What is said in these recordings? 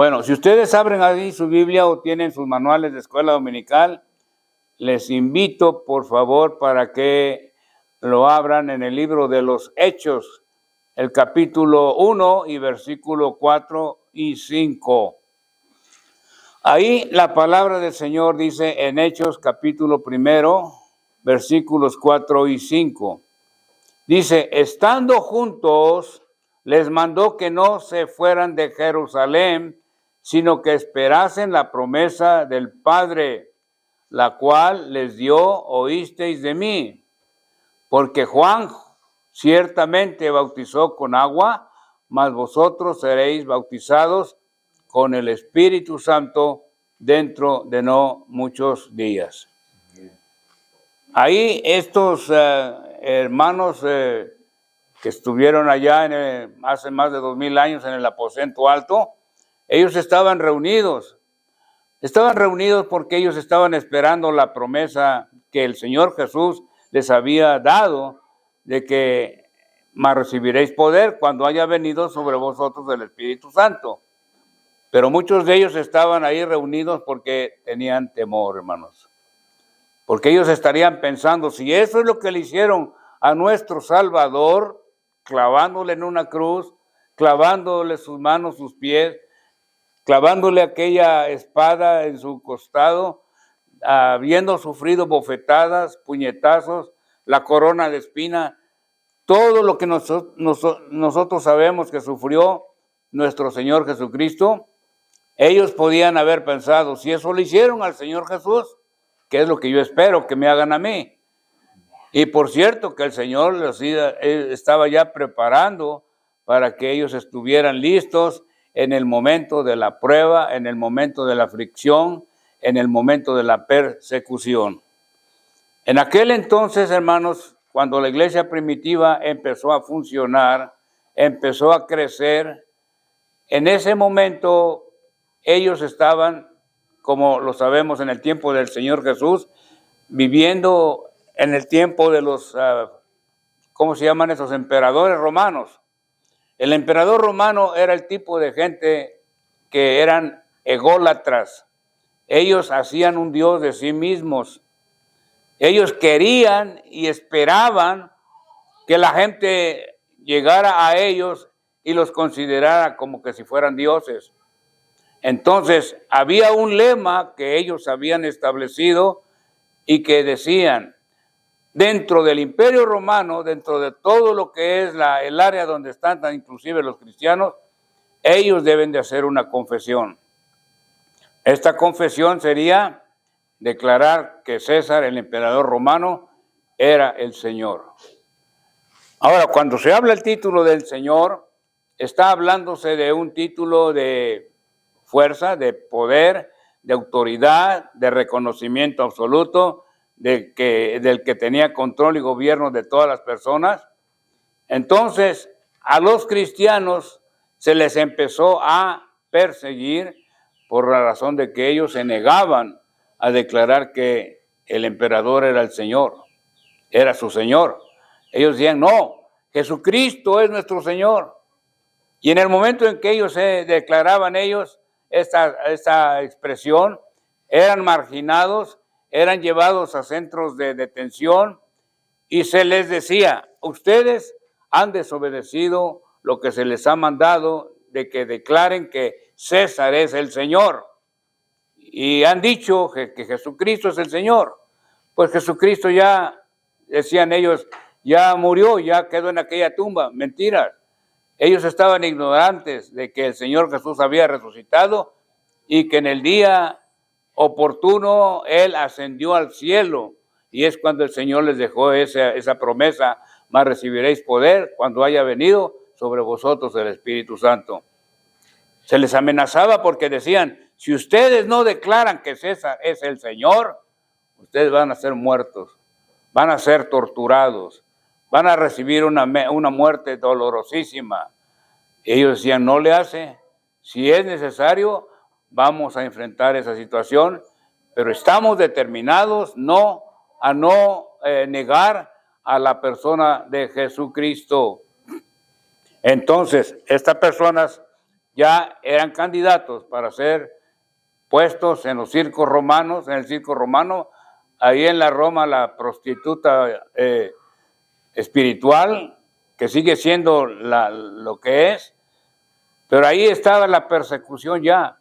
Bueno, si ustedes abren ahí su Biblia o tienen sus manuales de escuela dominical, les invito, por favor, para que lo abran en el libro de los Hechos, el capítulo 1 y versículo 4 y 5. Ahí la palabra del Señor dice en Hechos capítulo 1, versículos 4 y 5. Dice, estando juntos, les mandó que no se fueran de Jerusalén, sino que esperasen la promesa del Padre, la cual les dio, oísteis de mí. Porque Juan ciertamente bautizó con agua, mas vosotros seréis bautizados con el Espíritu Santo dentro de no muchos días. Ahí estos hermanos que estuvieron allá hace más de 2000 años en el aposento alto, ellos estaban reunidos porque ellos estaban esperando la promesa que el Señor Jesús les había dado de que mas recibiréis poder cuando haya venido sobre vosotros el Espíritu Santo. Pero muchos de ellos estaban ahí reunidos porque tenían temor, hermanos. Porque ellos estarían pensando, si eso es lo que le hicieron a nuestro Salvador, clavándole en una cruz, clavándole sus manos, sus pies, clavándole aquella espada en su costado, habiendo sufrido bofetadas, puñetazos, la corona de espina, todo lo que nosotros sabemos que sufrió nuestro Señor Jesucristo, ellos podían haber pensado, si eso le hicieron al Señor Jesús, ¿qué es lo que yo espero que me hagan a mí? Y por cierto que el Señor los estaba ya preparando para que ellos estuvieran listos en el momento de la prueba, en el momento de la aflicción, en el momento de la persecución. En aquel entonces, hermanos, cuando la iglesia primitiva empezó a funcionar, empezó a crecer, en ese momento ellos estaban, como lo sabemos en el tiempo del Señor Jesús, viviendo en el tiempo de los, ¿cómo se llaman esos? Emperadores romanos. El emperador romano era el tipo de gente que eran ególatras. Ellos hacían un Dios de sí mismos. Ellos querían y esperaban que la gente llegara a ellos y los considerara como que si fueran dioses. Entonces, había un lema que ellos habían establecido y que decían, dentro del Imperio Romano, dentro de todo lo que es el área donde están inclusive los cristianos, ellos deben de hacer una confesión. Esta confesión sería declarar que César, el emperador romano, era el Señor. Ahora, cuando se habla el título del Señor, está hablándose de un título de fuerza, de poder, de autoridad, de reconocimiento absoluto, del que tenía control y gobierno de todas las personas. Entonces, a los cristianos se les empezó a perseguir por la razón de que ellos se negaban a declarar que el emperador era el Señor, era su Señor. Ellos decían, no, Jesucristo es nuestro Señor. Y en el momento en que ellos se declaraban esta expresión, eran marginados, eran llevados a centros de detención y se les decía, ustedes han desobedecido lo que se les ha mandado de que declaren que César es el Señor y han dicho que Jesucristo es el Señor. Pues Jesucristo ya, decían ellos, ya murió, ya quedó en aquella tumba. Mentiras. Ellos estaban ignorantes de que el Señor Jesús había resucitado y que en el día oportuno Él ascendió al cielo. Y es cuando el Señor les dejó esa promesa, mas recibiréis poder cuando haya venido sobre vosotros el Espíritu Santo. Se les amenazaba porque decían, si ustedes no declaran que César es el Señor, ustedes van a ser muertos, van a ser torturados, van a recibir una muerte dolorosísima. Y ellos decían, no le hace, si es necesario, vamos a enfrentar esa situación, pero estamos determinados a no negar a la persona de Jesucristo. Entonces, estas personas ya eran candidatos para ser puestos en los circos romanos, en el circo romano. Ahí en la Roma, la prostituta espiritual, que sigue siendo lo que es, pero ahí estaba la persecución ya.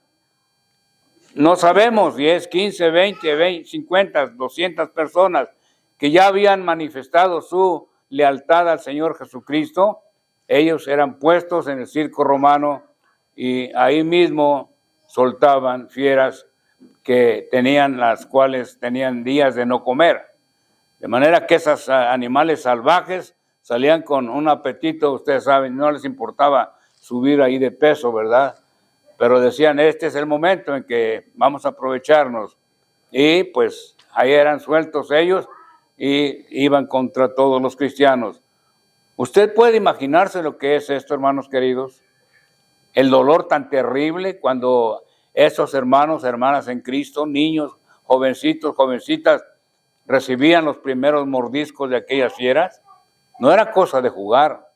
No sabemos si es 15, 20, 50, 200 personas que ya habían manifestado su lealtad al Señor Jesucristo. Ellos eran puestos en el circo romano y ahí mismo soltaban fieras las cuales tenían días de no comer. De manera que esos animales salvajes salían con un apetito, ustedes saben, no les importaba subir ahí de peso, ¿verdad? Pero decían, este es el momento en que vamos a aprovecharnos. Y pues ahí eran sueltos ellos y iban contra todos los cristianos. ¿Usted puede imaginarse lo que es esto, hermanos queridos? El dolor tan terrible cuando esos hermanos, hermanas en Cristo, niños, jovencitos, jovencitas, recibían los primeros mordiscos de aquellas fieras. No era cosa de jugar.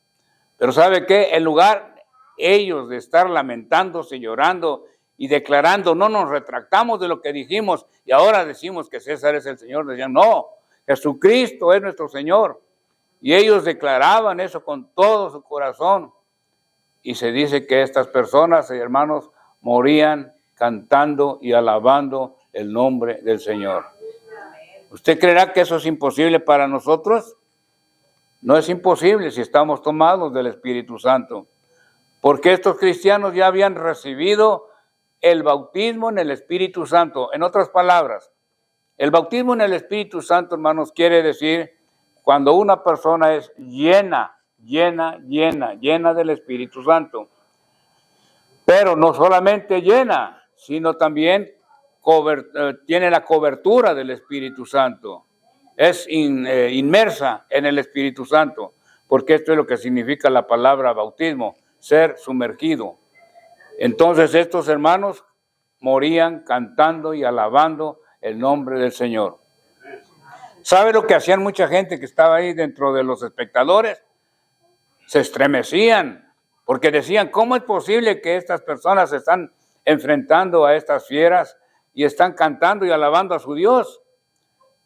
Pero ¿sabe qué? En lugar ellos de estar lamentándose, llorando y declarando, no nos retractamos de lo que dijimos y ahora decimos que César es el Señor, decían, no, Jesucristo es nuestro Señor. Y ellos declaraban eso con todo su corazón. Y se dice que estas personas, hermanos, morían cantando y alabando el nombre del Señor. ¿Usted creerá que eso es imposible para nosotros? No es imposible si estamos tomados del Espíritu Santo, porque estos cristianos ya habían recibido el bautismo en el Espíritu Santo. En otras palabras, el bautismo en el Espíritu Santo, hermanos, quiere decir cuando una persona es llena del Espíritu Santo. Pero no solamente llena, sino también tiene la cobertura del Espíritu Santo. Es inmersa en el Espíritu Santo, porque esto es lo que significa la palabra bautismo, ser sumergido. Entonces estos hermanos morían cantando y alabando el nombre del Señor. ¿Sabe lo que hacían mucha gente que estaba ahí dentro de los espectadores? Se estremecían, porque decían, ¿cómo es posible que estas personas se están enfrentando a estas fieras y están cantando y alabando a su Dios?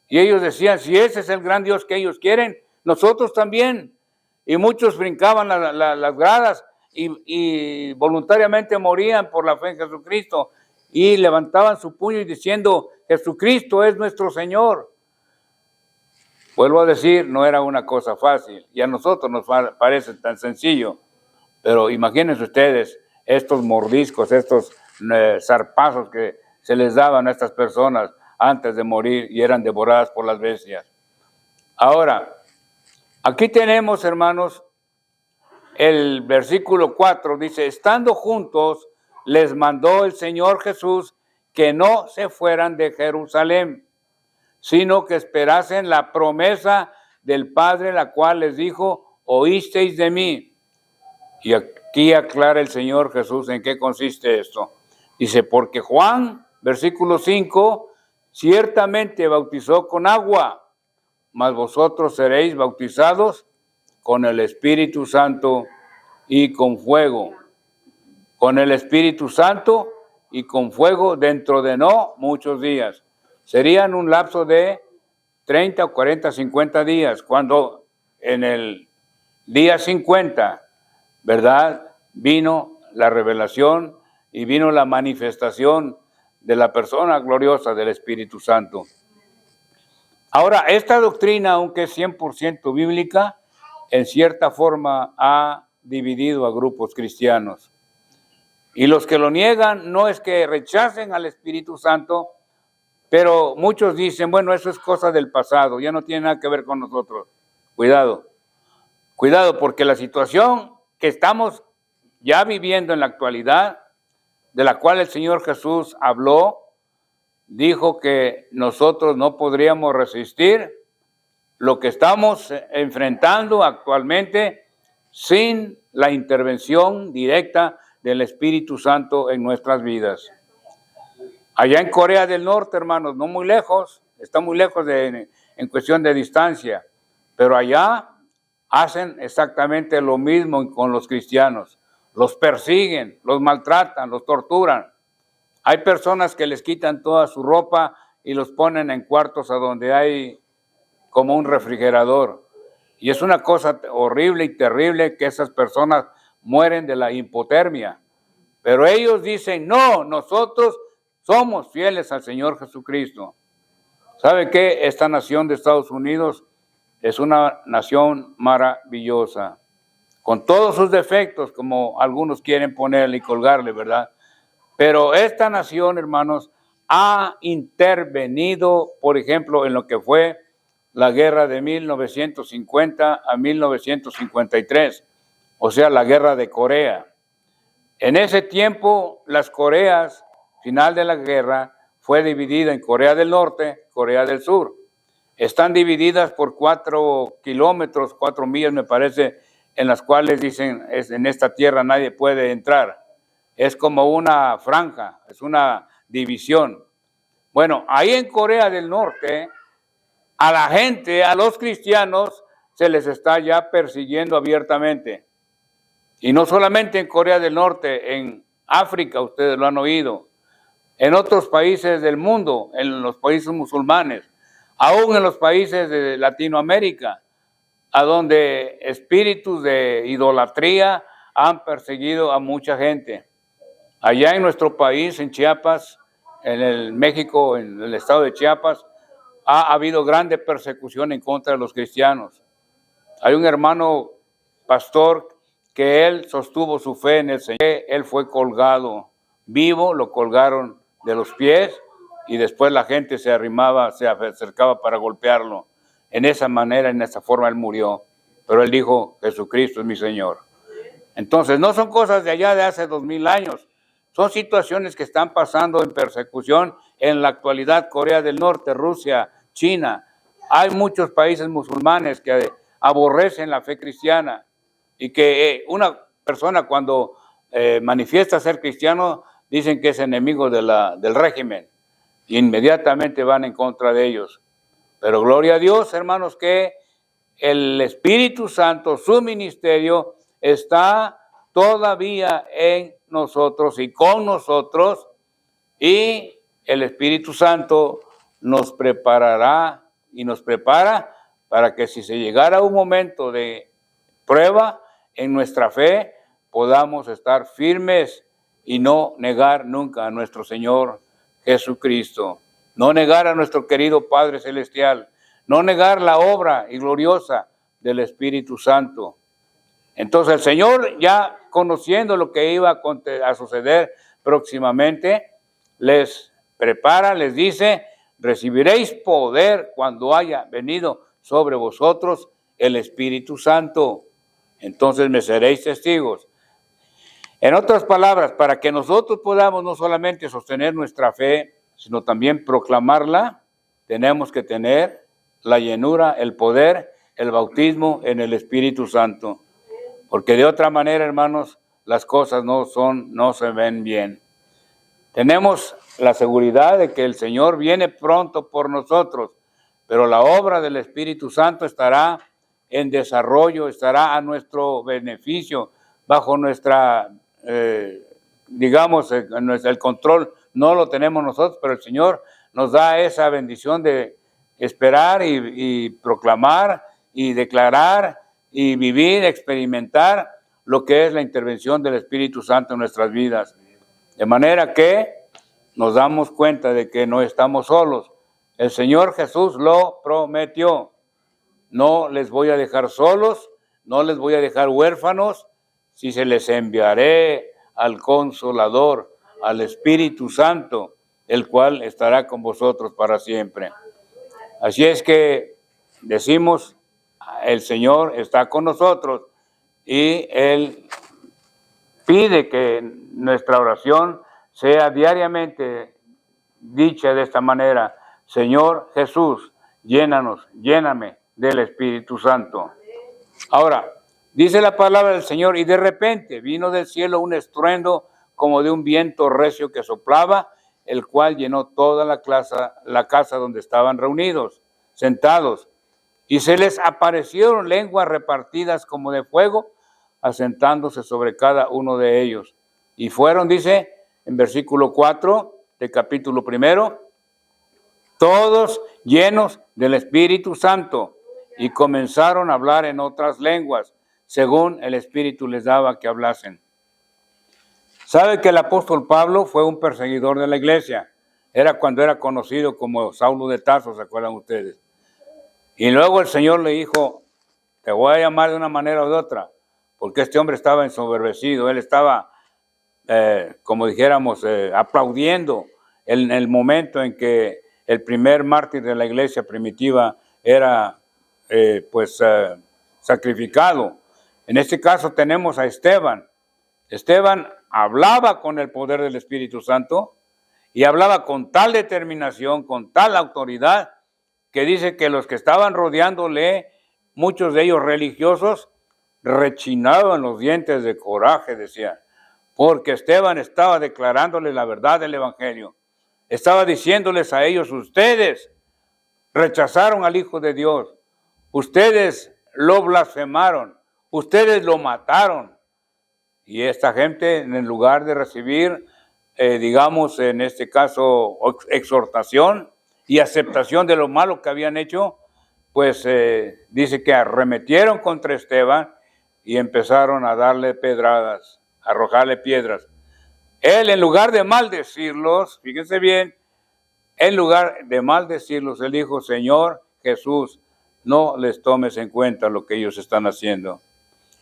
Y ellos decían, si ese es el gran Dios que ellos quieren, nosotros también. Y muchos brincaban las gradas y voluntariamente morían por la fe en Jesucristo y levantaban su puño y diciendo, Jesucristo es nuestro Señor. Vuelvo a decir, no era una cosa fácil y a nosotros nos parece tan sencillo, pero imagínense ustedes estos mordiscos, estos zarpazos que se les daban a estas personas antes de morir y eran devoradas por las bestias. Ahora, aquí tenemos, hermanos, el versículo 4, dice, estando juntos, les mandó el Señor Jesús que no se fueran de Jerusalén, sino que esperasen la promesa del Padre, la cual les dijo, oísteis de mí. Y aquí aclara el Señor Jesús en qué consiste esto. Dice, porque Juan, versículo 5, ciertamente bautizó con agua, mas vosotros seréis bautizados con el Espíritu Santo y con fuego. Con el Espíritu Santo y con fuego dentro de no muchos días. Serían un lapso de 30 o 40, 50 días, cuando en el día 50, ¿verdad? Vino la revelación y vino la manifestación de la persona gloriosa del Espíritu Santo. Ahora, esta doctrina, aunque es 100% bíblica, en cierta forma ha dividido a grupos cristianos. Y los que lo niegan no es que rechacen al Espíritu Santo, pero muchos dicen, bueno, eso es cosa del pasado, ya no tiene nada que ver con nosotros. Cuidado, porque la situación que estamos ya viviendo en la actualidad, de la cual el Señor Jesús habló, dijo que nosotros no podríamos resistir lo que estamos enfrentando actualmente sin la intervención directa del Espíritu Santo en nuestras vidas. Allá en Corea del Norte, hermanos, no muy lejos, está muy lejos en cuestión de distancia, pero allá hacen exactamente lo mismo con los cristianos. los persiguen, los maltratan, los torturan. Hay personas que les quitan toda su ropa y los ponen en cuartos a donde hay como un refrigerador. Y es una cosa horrible y terrible que esas personas mueren de la hipotermia. Pero ellos dicen, no, nosotros somos fieles al Señor Jesucristo. ¿Sabe qué? Esta nación de Estados Unidos es una nación maravillosa, con todos sus defectos, como algunos quieren ponerle y colgarle, ¿verdad? Pero esta nación, hermanos, ha intervenido, por ejemplo, en lo que fue la guerra de 1950 a 1953, o sea, la guerra de Corea. En ese tiempo, las Coreas, final de la guerra, fue dividida en Corea del Norte, Corea del Sur. Están divididas por 4 kilómetros, 4 millas, me parece, en las cuales dicen, en esta tierra nadie puede entrar. Es como una franja, es una división. Bueno, ahí en Corea del Norte, a la gente, a los cristianos, se les está ya persiguiendo abiertamente. Y no solamente en Corea del Norte, en África, ustedes lo han oído, en otros países del mundo, en los países musulmanes, aún en los países de Latinoamérica, a donde espíritus de idolatría han perseguido a mucha gente. Allá en nuestro país, en Chiapas, en el México, en el estado de Chiapas, ha habido grande persecución en contra de los cristianos. Hay un hermano pastor que él sostuvo su fe en el Señor. Él fue colgado vivo, lo colgaron de los pies y después la gente se arrimaba, se acercaba para golpearlo. En esa manera, en esa forma él murió. Pero él dijo, Jesucristo es mi Señor. Entonces, no son cosas de allá de hace 2000 años. Son situaciones que están pasando en persecución en la actualidad. Corea del Norte, Rusia, China. Hay muchos países musulmanes que aborrecen la fe cristiana y que una persona cuando manifiesta ser cristiano dicen que es enemigo del régimen y inmediatamente van en contra de ellos. Pero gloria a Dios, hermanos, que el Espíritu Santo, su ministerio, está todavía en nosotros y con nosotros, y el Espíritu Santo nos preparará y nos prepara para que si se llegara un momento de prueba en nuestra fe, podamos estar firmes y no negar nunca a nuestro Señor Jesucristo, no negar a nuestro querido Padre Celestial, no negar la obra y gloriosa del Espíritu Santo. Entonces el Señor, ya conociendo lo que iba a suceder próximamente, les prepara, les dice, recibiréis poder cuando haya venido sobre vosotros el Espíritu Santo. Entonces me seréis testigos. En otras palabras, para que nosotros podamos no solamente sostener nuestra fe, sino también proclamarla, tenemos que tener la llenura, el poder, el bautismo en el Espíritu Santo. Porque de otra manera, hermanos, las cosas no se ven bien. Tenemos la seguridad de que el Señor viene pronto por nosotros, pero la obra del Espíritu Santo estará en desarrollo, estará a nuestro beneficio, bajo nuestra, el control no lo tenemos nosotros, pero el Señor nos da esa bendición de esperar y proclamar y declarar y vivir, experimentar lo que es la intervención del Espíritu Santo en nuestras vidas. De manera que nos damos cuenta de que no estamos solos. El Señor Jesús lo prometió. No les voy a dejar solos, no les voy a dejar huérfanos, si se les enviaré al Consolador, al Espíritu Santo, el cual estará con vosotros para siempre. Así es que decimos, el Señor está con nosotros y Él pide que nuestra oración sea diariamente dicha de esta manera: Señor Jesús, lléname del Espíritu Santo. Ahora, dice la palabra del Señor, y de repente vino del cielo un estruendo como de un viento recio que soplaba, el cual llenó toda la casa donde estaban reunidos, sentados, y se les aparecieron lenguas repartidas como de fuego, asentándose sobre cada uno de ellos. Y fueron, dice, en versículo 4 del capítulo 1, todos llenos del Espíritu Santo, y comenzaron a hablar en otras lenguas, según el Espíritu les daba que hablasen. ¿Sabe que el apóstol Pablo fue un perseguidor de la iglesia? Era cuando era conocido como Saulo de Tarso, ¿se acuerdan ustedes? Y luego el Señor le dijo, te voy a llamar de una manera o de otra, porque este hombre estaba ensoberbecido, él estaba, como dijéramos, aplaudiendo en el momento en que el primer mártir de la iglesia primitiva era sacrificado. En este caso tenemos a Esteban. Esteban hablaba con el poder del Espíritu Santo y hablaba con tal determinación, con tal autoridad, que dice que los que estaban rodeándole, muchos de ellos religiosos, rechinaban los dientes de coraje, decían, porque Esteban estaba declarándole la verdad del Evangelio. Estaba diciéndoles a ellos, ustedes rechazaron al Hijo de Dios, ustedes lo blasfemaron, ustedes lo mataron. Y esta gente, en lugar de recibir, digamos, en este caso, exhortación y aceptación de lo malo que habían hecho, pues dice que arremetieron contra Esteban y empezaron a darle pedradas, a arrojarle piedras. Él, en lugar de maldecirlos, fíjense bien, en lugar de maldecirlos, él dijo, Señor Jesús, no les tomes en cuenta lo que ellos están haciendo.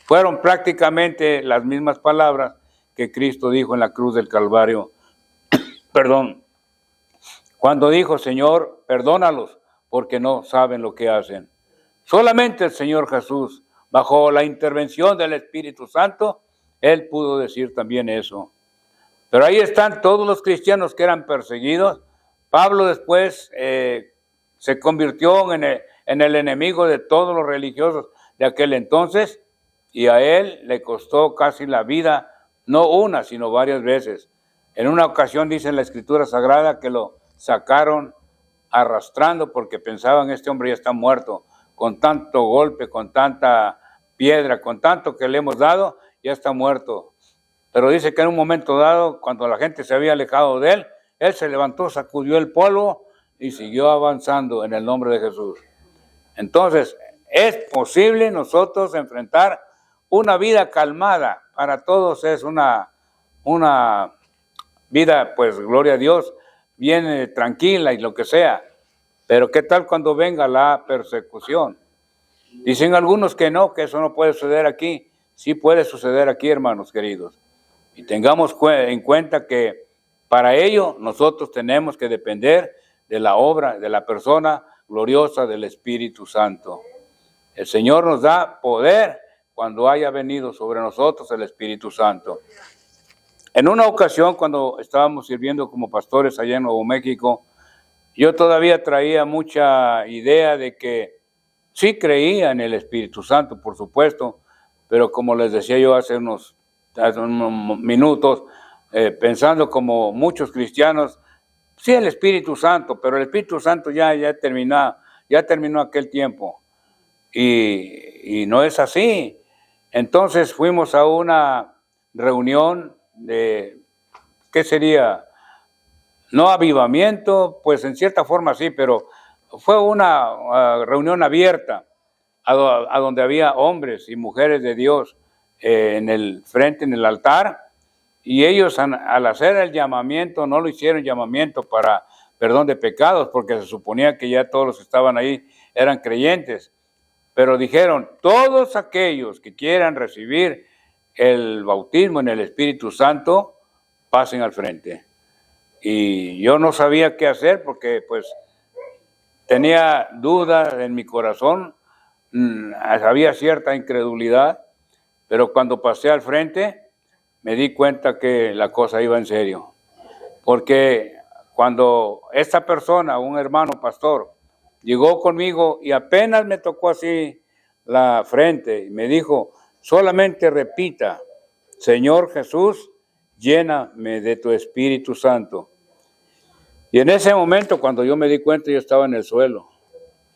Fueron prácticamente las mismas palabras que Cristo dijo en la cruz del Calvario. Cuando dijo, Señor, perdónalos, porque no saben lo que hacen. Solamente el Señor Jesús, bajo la intervención del Espíritu Santo, Él pudo decir también eso. Pero ahí están todos los cristianos que eran perseguidos. Pablo después se convirtió en el enemigo de todos los religiosos de aquel entonces, y a él le costó casi la vida, no una, sino varias veces. En una ocasión dice en la Escritura Sagrada que lo sacaron arrastrando porque pensaban este hombre ya está muerto, con tanto golpe, con tanta piedra, con tanto que le hemos dado, ya está muerto. Pero dice que en un momento dado, cuando la gente se había alejado de él, él se levantó, sacudió el polvo y siguió avanzando en el nombre de Jesús. Entonces, es posible nosotros enfrentar una vida calmada. Para todos es una vida, pues, gloria a Dios, bien tranquila y lo que sea. Pero ¿qué tal cuando venga la persecución? Dicen algunos que no, que eso no puede suceder aquí. Sí puede suceder aquí, hermanos queridos. Y tengamos en cuenta que para ello nosotros tenemos que depender de la obra, de la persona gloriosa del Espíritu Santo. El Señor nos da poder cuando haya venido sobre nosotros el Espíritu Santo. En una ocasión, cuando estábamos sirviendo como pastores allá en Nuevo México, yo todavía traía mucha idea de que sí creía en el Espíritu Santo, por supuesto, pero como les decía yo hace unos minutos, pensando como muchos cristianos, sí el Espíritu Santo, pero el Espíritu Santo ya terminó aquel tiempo. Y no es así. Entonces fuimos a una reunión de, ¿qué sería? No avivamiento, pues en cierta forma sí, pero fue una reunión abierta a donde había hombres y mujeres de Dios en el frente, en el altar, y ellos al hacer el llamamiento no lo hicieron llamamiento para perdón de pecados, porque se suponía que ya todos los que estaban ahí eran creyentes, pero dijeron, todos aquellos que quieran recibir el bautismo en el Espíritu Santo, pasen al frente. Y yo no sabía qué hacer porque pues tenía dudas en mi corazón, había cierta incredulidad, pero cuando pasé al frente me di cuenta que la cosa iba en serio. Porque cuando esta persona, un hermano pastor, llegó conmigo y apenas me tocó así la frente y me dijo, solamente repita, Señor Jesús, lléname de tu Espíritu Santo. Y en ese momento, cuando yo me di cuenta, yo estaba en el suelo.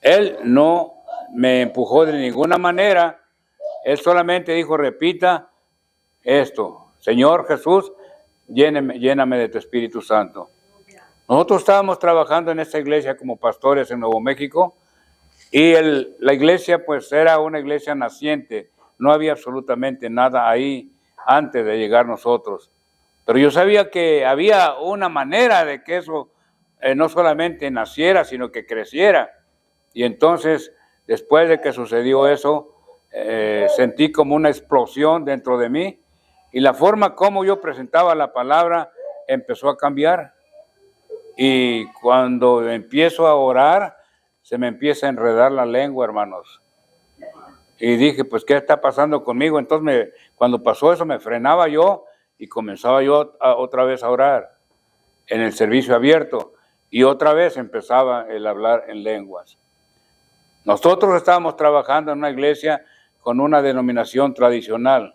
Él no me empujó de ninguna manera, Él solamente dijo, repita esto: Señor Jesús, lléname de tu Espíritu Santo. Nosotros estábamos trabajando en esta iglesia como pastores en Nuevo México, y la iglesia pues era una iglesia naciente, no había absolutamente nada ahí antes de llegar nosotros. Pero yo sabía que había una manera de que eso no solamente naciera, sino que creciera. Y entonces, después de que sucedió eso, sentí como una explosión dentro de mí, y la forma como yo presentaba la palabra empezó a cambiar. Y cuando empiezo a orar, se me empieza a enredar la lengua, hermanos. Y dije, pues, ¿qué está pasando conmigo? Entonces, cuando pasó eso, me frenaba yo y comenzaba yo otra vez a orar en el servicio abierto. Y otra vez empezaba el hablar en lenguas. Nosotros estábamos trabajando en una iglesia con una denominación tradicional.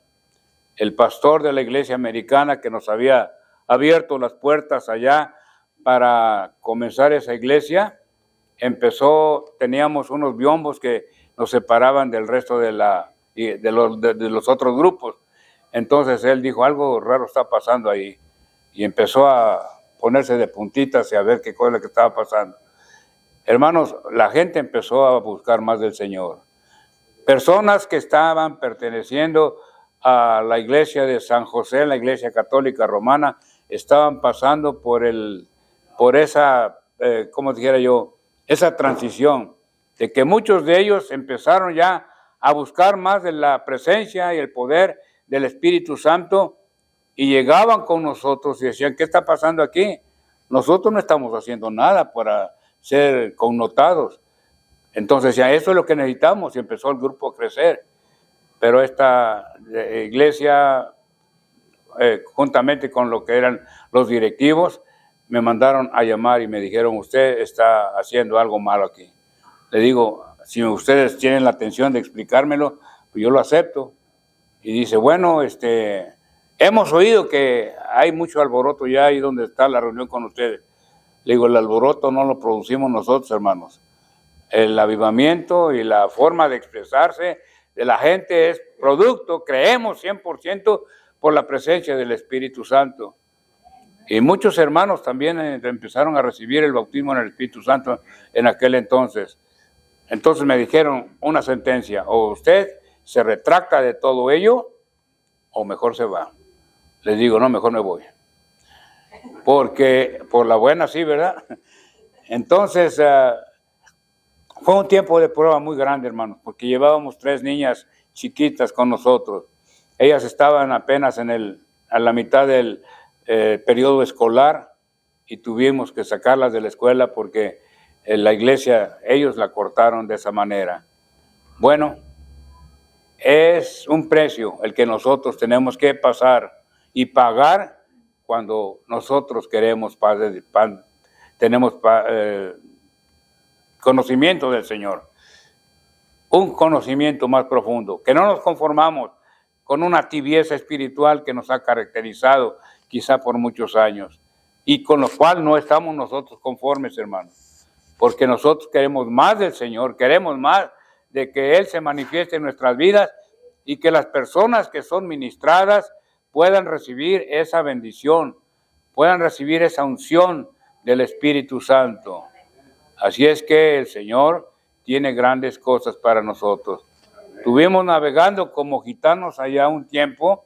El pastor de la iglesia americana, que nos había abierto las puertas allá para comenzar esa iglesia, teníamos unos biombos que nos separaban del resto de los otros grupos. Entonces él dijo, algo raro está pasando ahí, y empezó a ponerse de puntitas y a ver qué cosa es lo que estaba pasando. Hermanos, la gente empezó a buscar más del Señor. Personas que estaban perteneciendo a la iglesia de San José, la iglesia católica romana, estaban pasando por esa, como dijera yo, esa transición, de que muchos de ellos empezaron ya a buscar más de la presencia y el poder del Espíritu Santo, y llegaban con nosotros y decían, ¿qué está pasando aquí? Nosotros no estamos haciendo nada para ser connotados. Entonces ya eso es lo que necesitamos, y empezó el grupo a crecer. Pero esta iglesia, juntamente con lo que eran los directivos, me mandaron a llamar y me dijeron, usted está haciendo algo malo aquí. Le digo, si ustedes tienen la atención de explicármelo, pues yo lo acepto. Y dice, bueno, hemos oído que hay mucho alboroto ya ahí donde está la reunión con ustedes. Le digo, el alboroto no lo producimos nosotros, hermanos. El avivamiento y la forma de expresarse de la gente es producto, creemos 100% por la presencia del Espíritu Santo. Y muchos hermanos también empezaron a recibir el bautismo en el Espíritu Santo en aquel entonces. Entonces me dijeron una sentencia: o usted se retracta de todo ello, o mejor se va. Les digo, no, mejor me voy. Porque por la buena sí, ¿verdad? Entonces, fue un tiempo de prueba muy grande, hermanos, porque llevábamos 3 niñas chiquitas con nosotros. Ellas estaban apenas a la mitad del periodo escolar, y tuvimos que sacarlas de la escuela porque la iglesia, ellos la cortaron de esa manera. Bueno, es un precio el que nosotros tenemos que pasar y pagar cuando nosotros queremos tenemos conocimiento del Señor, un conocimiento más profundo, que no nos conformamos con una tibieza espiritual que nos ha caracterizado quizá por muchos años, y con lo cual no estamos nosotros conformes, hermanos, porque nosotros queremos más del Señor, queremos más de que Él se manifieste en nuestras vidas, y que las personas que son ministradas puedan recibir esa bendición, puedan recibir esa unción del Espíritu Santo. Así es que el Señor tiene grandes cosas para nosotros. Estuvimos navegando como gitanos allá un tiempo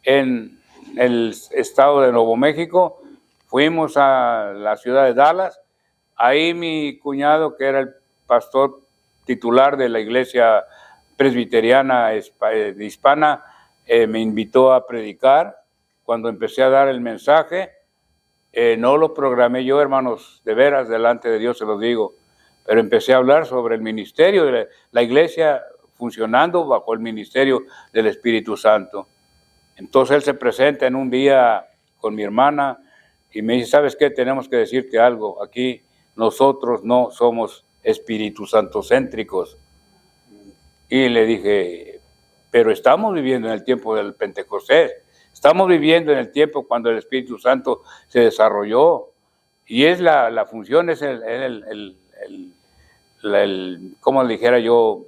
en el estado de Nuevo México. Fuimos a la ciudad de Dallas. Ahí mi cuñado, que era el pastor titular de la iglesia presbiteriana hispana, me invitó a predicar. Cuando empecé a dar el mensaje, no lo programé yo, hermanos, de veras, delante de Dios se los digo, pero empecé a hablar sobre el ministerio de la iglesia funcionando bajo el ministerio del Espíritu Santo. Entonces él se presenta en un día con mi hermana y me dice, ¿sabes qué? Tenemos que decirte algo. Aquí nosotros no somos Espíritu Santo céntricos. Y le dije, pero estamos viviendo en el tiempo del Pentecostés. Estamos viviendo en el tiempo cuando el Espíritu Santo se desarrolló, y es la función, es como dijera yo,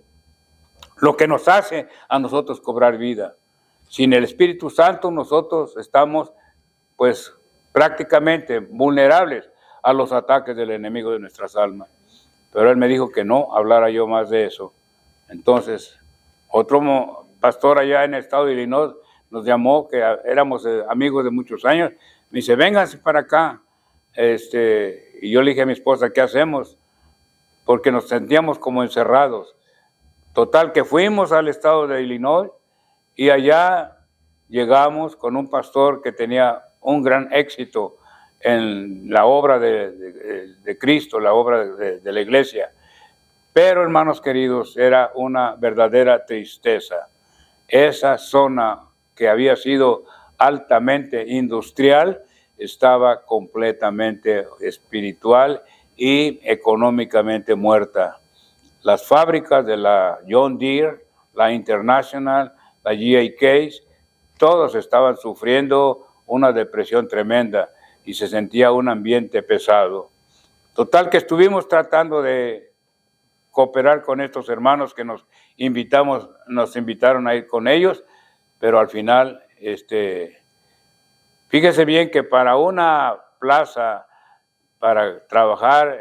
lo que nos hace a nosotros cobrar vida. Sin el Espíritu Santo nosotros estamos pues prácticamente vulnerables a los ataques del enemigo de nuestras almas. Pero él me dijo que no hablara yo más de eso. Entonces, otro pastor allá en el estado de Illinois nos llamó, que éramos amigos de muchos años, me dice, vénganse para acá. Y yo le dije a mi esposa, ¿qué hacemos? Porque nos sentíamos como encerrados. Total, que fuimos al estado de Illinois y allá llegamos con un pastor que tenía un gran éxito en la obra de Cristo, la obra de la iglesia. Pero, hermanos queridos, era una verdadera tristeza. Esa zona que había sido altamente industrial estaba completamente espiritual y económicamente muerta. Las fábricas de la John Deere, la International, la G.A. Case, todos estaban sufriendo una depresión tremenda y se sentía un ambiente pesado. Total que estuvimos tratando de cooperar con estos hermanos que nos invitaron a ir con ellos, pero al final, fíjese bien que para una plaza, para trabajar,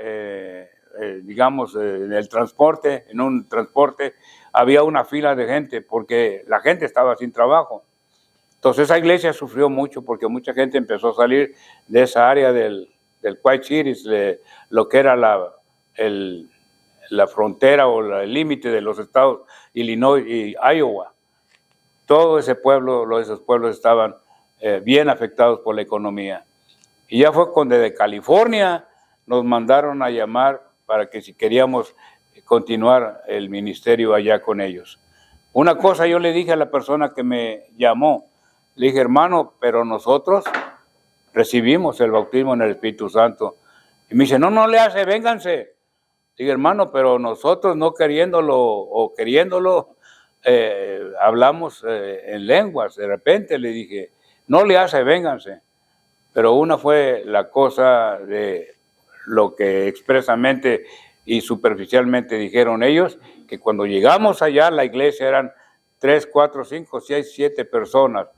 digamos, en el transporte, en un transporte, había una fila de gente porque la gente estaba sin trabajo. Entonces esa iglesia sufrió mucho porque mucha gente empezó a salir de esa área del Quad Cities, lo que era la frontera o el límite de los estados Illinois y Iowa. Todo ese pueblo, esos pueblos estaban bien afectados por la economía. Y ya fue cuando de California nos mandaron a llamar para que si queríamos continuar el ministerio allá con ellos. Una cosa yo le dije a la persona que me llamó, le dije, hermano, pero nosotros recibimos el bautismo en el Espíritu Santo. Y me dice, no le hace, vénganse. Dije, hermano, pero nosotros no queriéndolo o queriéndolo, hablamos en lenguas. De repente le dije, no le hace, vénganse. Pero una fue la cosa de lo que expresamente y superficialmente dijeron ellos, que cuando llegamos allá la iglesia eran 3, 4, 5, 6, 7 personas,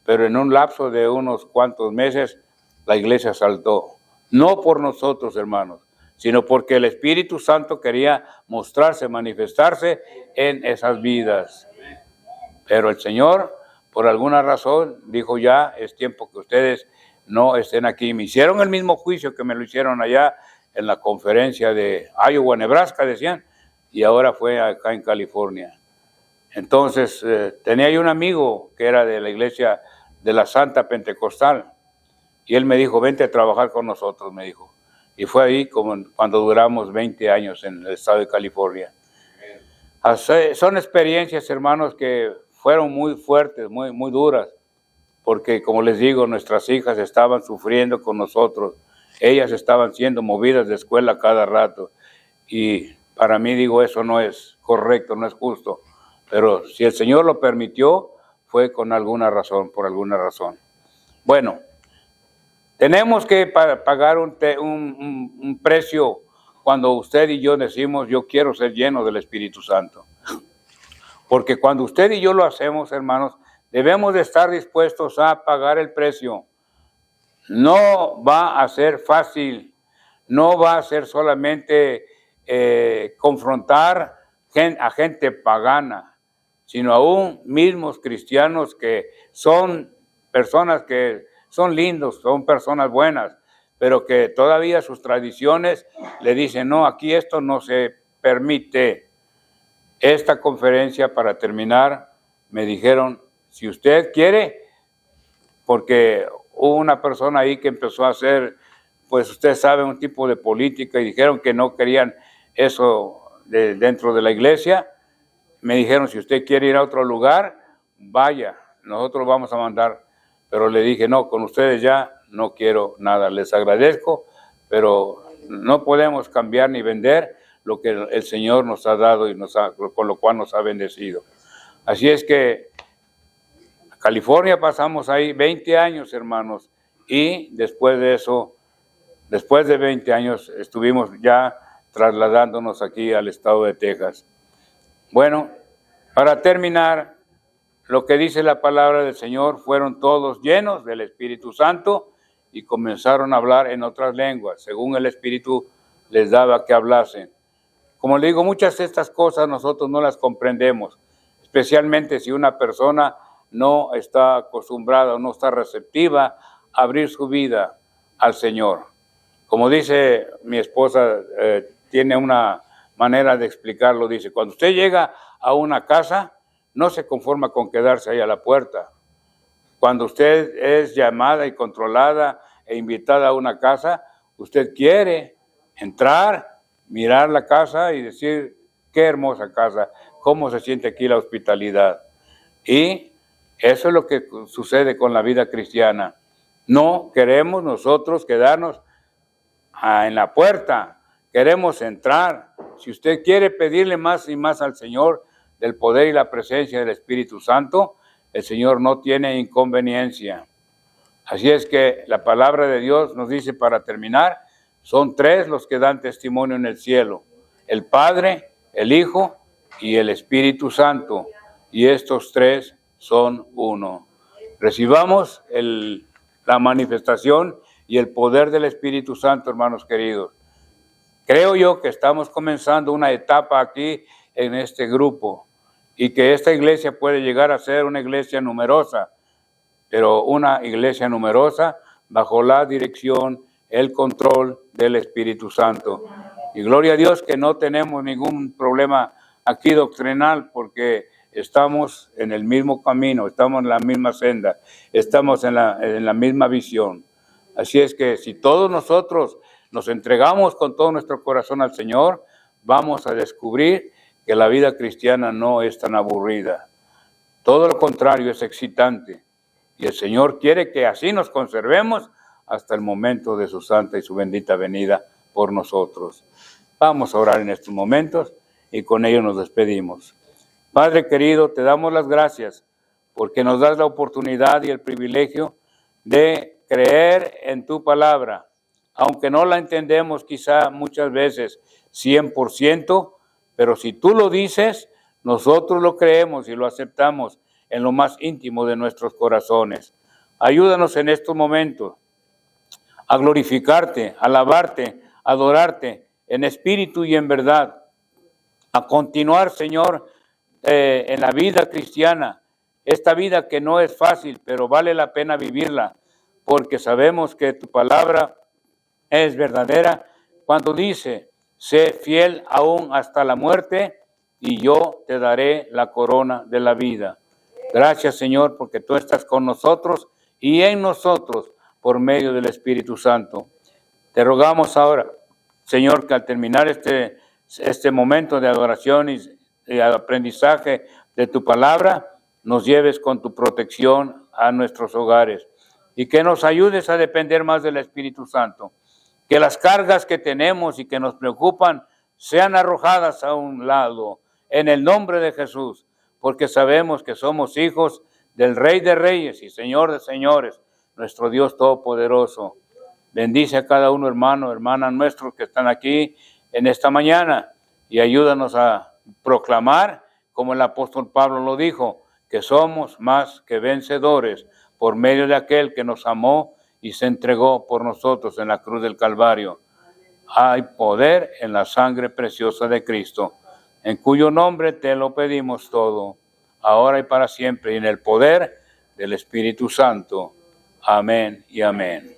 pero en un lapso de unos cuantos meses la iglesia saltó. No por nosotros, hermanos, sino porque el Espíritu Santo quería mostrarse, manifestarse en esas vidas. Pero el Señor, por alguna razón, dijo ya, es tiempo que ustedes no estén aquí. Me hicieron el mismo juicio que me lo hicieron allá en la conferencia de Iowa, Nebraska, decían, y ahora fue acá en California. Entonces, tenía yo un amigo que era de la iglesia de la Santa Pentecostal, y él me dijo, vente a trabajar con nosotros, me dijo. Y fue ahí como cuando duramos 20 años en el estado de California. Son experiencias, hermanos, que fueron muy fuertes, muy duras, porque como les digo, nuestras hijas estaban sufriendo con nosotros. Ellas estaban siendo movidas de escuela cada rato. Y para mí, digo, eso no es correcto, no es justo. Pero si el Señor lo permitió, fue con alguna razón, por alguna razón. Bueno, tenemos que pagar un precio cuando usted y yo decimos, yo quiero ser lleno del Espíritu Santo. Porque cuando usted y yo lo hacemos, hermanos, debemos de estar dispuestos a pagar el precio. No va a ser fácil, no va a ser solamente confrontar a gente pagana, sino aún mismos cristianos que son personas que son lindos, son personas buenas, pero que todavía sus tradiciones le dicen, no, aquí esto no se permite. Esta conferencia, para terminar, me dijeron, si usted quiere, porque hubo una persona ahí que empezó a hacer, pues usted sabe, un tipo de política, y dijeron que no querían eso dentro de la iglesia. Me dijeron, si usted quiere ir a otro lugar, vaya, nosotros vamos a mandar. Pero le dije, no, con ustedes ya no quiero nada, les agradezco, pero no podemos cambiar ni vender lo que el Señor nos ha dado y con lo cual nos ha bendecido. Así es que a California pasamos ahí 20 años, hermanos, y después de eso, después de 20 años, estuvimos ya trasladándonos aquí al estado de Texas. Bueno, Para terminar, lo que dice la palabra del Señor, fueron todos llenos del Espíritu Santo y comenzaron a hablar en otras lenguas, según el Espíritu les daba que hablasen. Como le digo, muchas de estas cosas nosotros no las comprendemos, especialmente si una persona no está acostumbrada o no está receptiva a abrir su vida al Señor. Como dice mi esposa, tiene una manera de explicarlo, dice, cuando usted llega a una casa, no se conforma con quedarse ahí a la puerta. Cuando usted es llamada y controlada e invitada a una casa, usted quiere entrar, mirar la casa y decir, qué hermosa casa, cómo se siente aquí la hospitalidad. Y eso es lo que sucede con la vida cristiana. No queremos nosotros quedarnos en la puerta, queremos entrar. Si usted quiere pedirle más y más al Señor del poder y la presencia del Espíritu Santo, el Señor no tiene inconveniencia. Así es que la palabra de Dios nos dice, para terminar, son tres los que dan testimonio en el cielo: el Padre, el Hijo y el Espíritu Santo. Y estos tres son uno. Recibamos la manifestación y el poder del Espíritu Santo, hermanos queridos. Creo yo que estamos comenzando una etapa aquí en este grupo y que esta iglesia puede llegar a ser una iglesia numerosa, pero una iglesia numerosa bajo la dirección, el control del Espíritu Santo. Y gloria a Dios que no tenemos ningún problema aquí doctrinal, porque estamos en el mismo camino, estamos en la misma senda, estamos en la misma visión. Así es que si todos nosotros nos entregamos con todo nuestro corazón al Señor, vamos a descubrir que la vida cristiana no es tan aburrida. Todo lo contrario, es excitante. Y el Señor quiere que así nos conservemos hasta el momento de su santa y su bendita venida por nosotros. Vamos a orar en estos momentos y con ello nos despedimos. Padre querido, te damos las gracias porque nos das la oportunidad y el privilegio de creer en tu palabra, aunque no la entendemos quizá muchas veces 100%, pero si tú lo dices, nosotros lo creemos y lo aceptamos en lo más íntimo de nuestros corazones. Ayúdanos en estos momentos a glorificarte, a alabarte, a adorarte en espíritu y en verdad, a continuar, Señor, en la vida cristiana, esta vida que no es fácil, pero vale la pena vivirla, porque sabemos que tu palabra es verdadera cuando dice, sé fiel aún hasta la muerte y yo te daré la corona de la vida. Gracias, Señor, porque tú estás con nosotros y en nosotros por medio del Espíritu Santo. Te rogamos ahora, Señor, que al terminar este momento de adoración y aprendizaje de tu palabra, nos lleves con tu protección a nuestros hogares y que nos ayudes a depender más del Espíritu Santo. Que las cargas que tenemos y que nos preocupan sean arrojadas a un lado en el nombre de Jesús, porque sabemos que somos hijos del Rey de Reyes y Señor de Señores, nuestro Dios Todopoderoso. Bendice a cada uno, hermano, hermana nuestros que están aquí en esta mañana y ayúdanos a proclamar, como el apóstol Pablo lo dijo, que somos más que vencedores por medio de aquel que nos amó y se entregó por nosotros en la cruz del Calvario. Hay poder en la sangre preciosa de Cristo, en cuyo nombre te lo pedimos todo, ahora y para siempre, y en el poder del Espíritu Santo. Amén y amén.